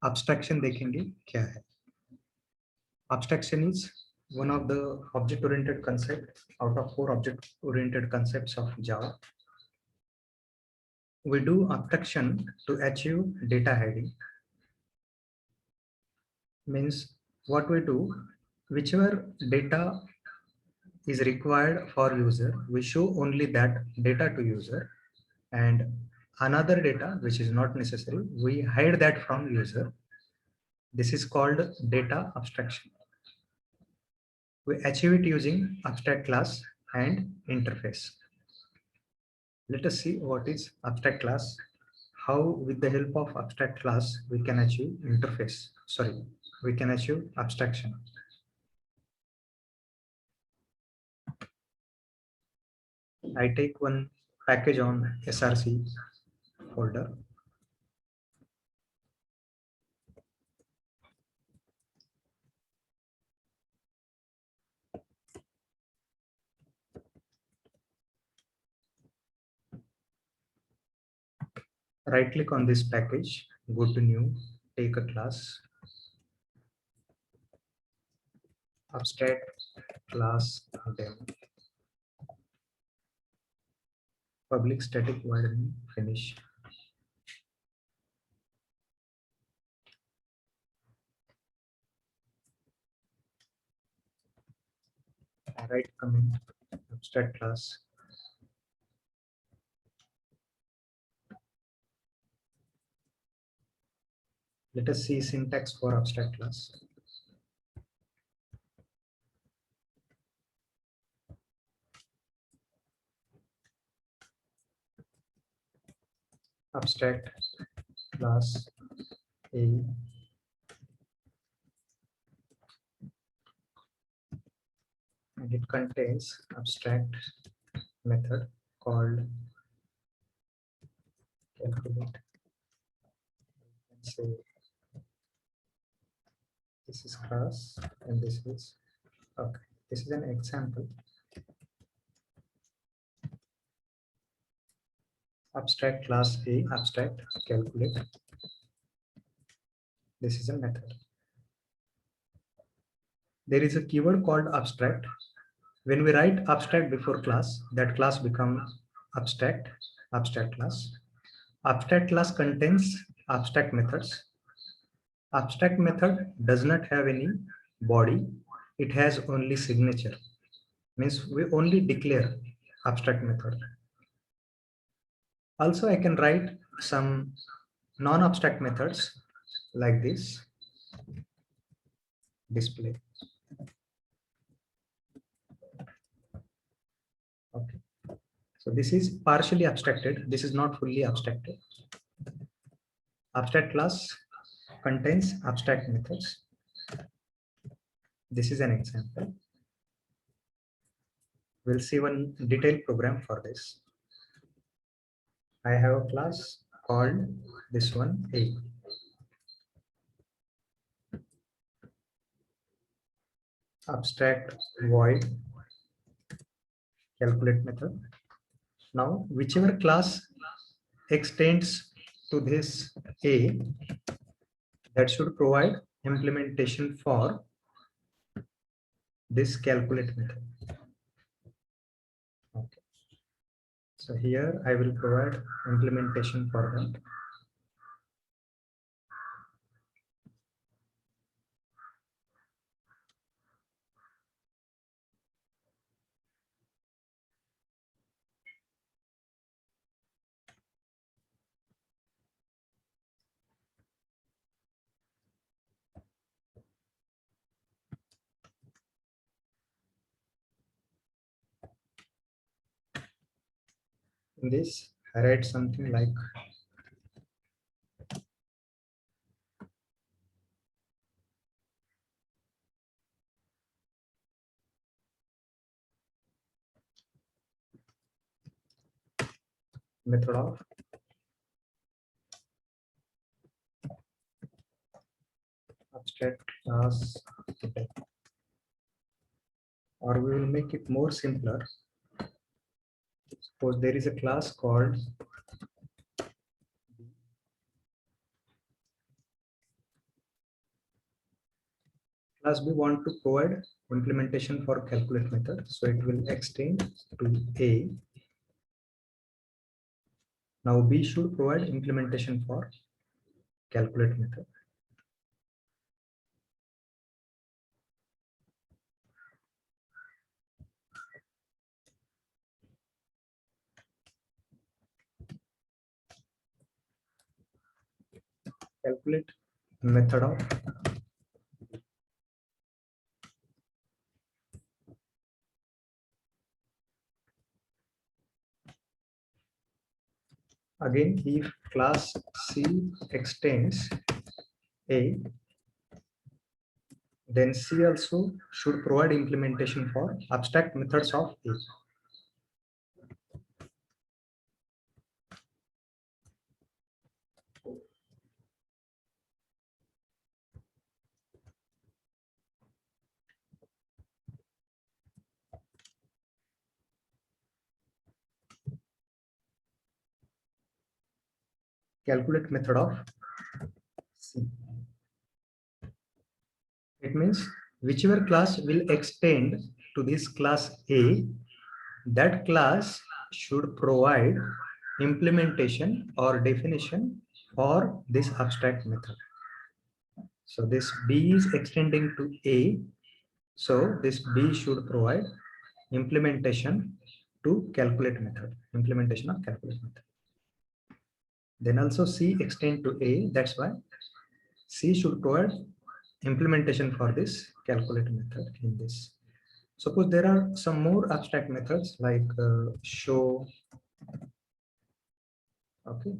abstraction देखेंगे क्या है. Abstraction is one of the object oriented concept out of 4 object oriented concepts of Java. We do abstraction to achieve data hiding. Means what we do, whichever data is required for user, we show only that data to user, and another data which is not necessary, we hide that from user. This is called data abstraction. We achieve it using abstract class and interface. Let us see what is abstract class, how with the help of abstract class we can achieve interface, sorry, we can achieve abstraction. I take one package on src folder. Right click on this package, go to new, take a class, abstract class demo, public static void main, finish. Write comment, abstract class. Let us see syntax for abstract class. Abstract class A and it contains abstract method called calculate. Say this is class and this is okay. This is an example. Abstract class A, abstract calculate. This is a method. There is a keyword called abstract. When we write abstract before class, that class becomes abstract class. Abstract class contains abstract methods. Abstract method does not have any body. It has only signature. Means we only declare abstract method. Also, I can write some non-abstract methods like this. Display. Okay. So this is partially abstracted. This is not fully abstracted. Abstract class contains abstract methods. This is an example. We'll see one detailed program for this. I have a class called this one A. Abstract void calculate method. Now, whichever class extends to this A, that should provide implementation for this calculate method. Okay. So here I will provide implementation for that. In this, I write something like method of abstract class type. Or we will make it more simpler. Suppose there is a class called Class B want to provide implementation for calculate method. So it will extend to A. Now B should provide implementation for calculate method. Calculate method of again, if class C extends A, then C also should provide implementation for abstract methods of A. Calculate method of C. It means whichever class will extend to this class A, that class should provide implementation or definition for this abstract method. So this B is extending to A. So this B should provide implementation to calculate method, implementation of calculate method. Then also C extend to A. That's why C should provide implementation for this calculate method in this. Suppose there are some more abstract methods like show. Okay.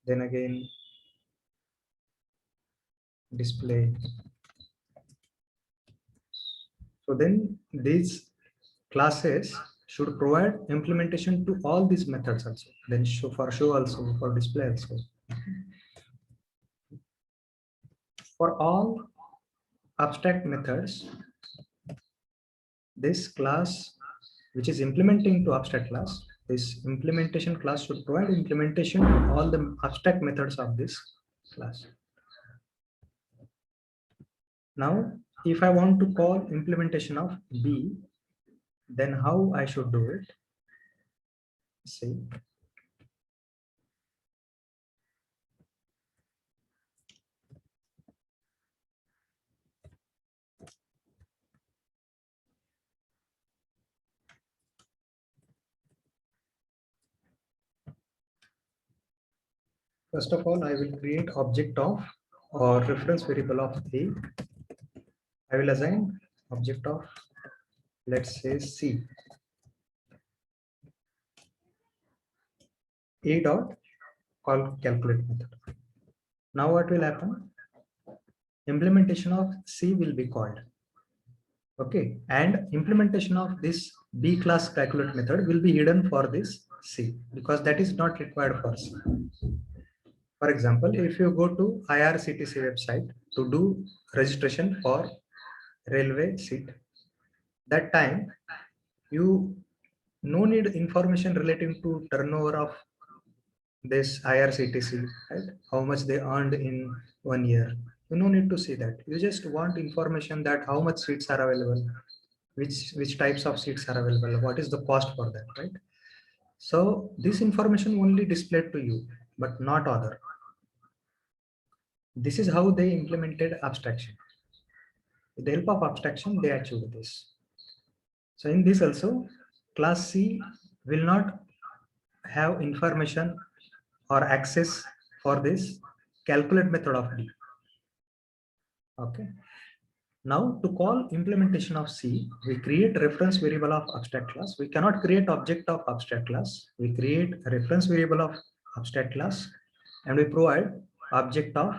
Then again, display. So then these classes should provide implementation to all these methods also. Then show for show also, for display also. For all abstract methods, this class which is implementing to abstract class, this implementation class should provide implementation to all the abstract methods of this class. Now, if I want to call implementation of B, then how I should do it? See. First of all, I will create object of or reference variable of A. I will assign object of, let's say, C. A dot call calculate method. Now what will happen? Implementation of C will be called. Okay, and implementation of this B class calculate method will be hidden for this C because that is not required for C. For example, if you go to IRCTC website to do registration for railway seat, that time you no need information relating to turnover of this IRCTC, right? How much they earned in 1 year. You no need to see that. You just want information that how much seats are available, which types of seats are available, what is the cost for that, right? So this information only displayed to you, but not other. This is how they implemented abstraction. With the help of abstraction, they achieved this. So in this also, class C will not have information or access for this calculate method of D. Okay. Now to call implementation of C, we create reference variable of abstract class. We cannot create object of abstract class. We create a reference variable of abstract class and we provide object of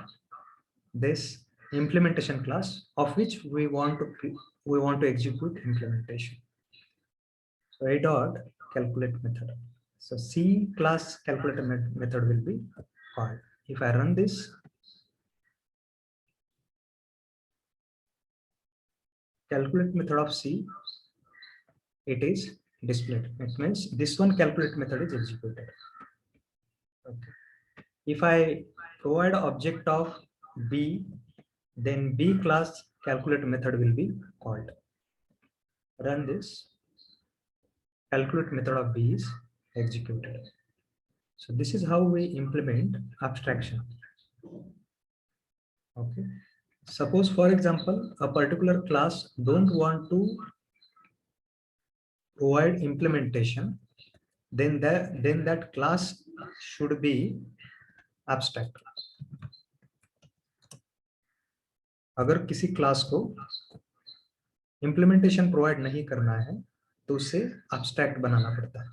this implementation class of which we want to execute implementation. So a dot calculate method. So C class calculate method will be called. If I run this, calculate method of C, it is displayed. It means this one calculate method is executed. Okay. If I provide object of B, then B class calculate method will be called. Run this. Calculate method of B is executed. So this is how we implement abstraction. Okay. Suppose, for example, a particular class don't want to provide implementation, then that class should be abstract. अगर किसी class को implementation provide नहीं करना है तो उसे abstract बनाना पड़ता है.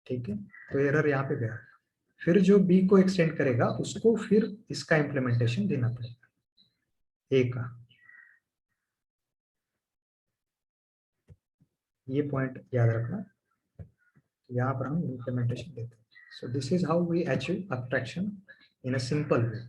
ठीक है, तो एरर यहाँ पे गया. फिर जो बी को एक्सटेंड करेगा उसको फिर इसका इम्प्लीमेंटेशन देना पड़ेगा, ए का. ये पॉइंट याद रखना, यहाँ पर हम इम्प्लीमेंटेशन देते हैं. So this is how we achieve abstraction in a simple way.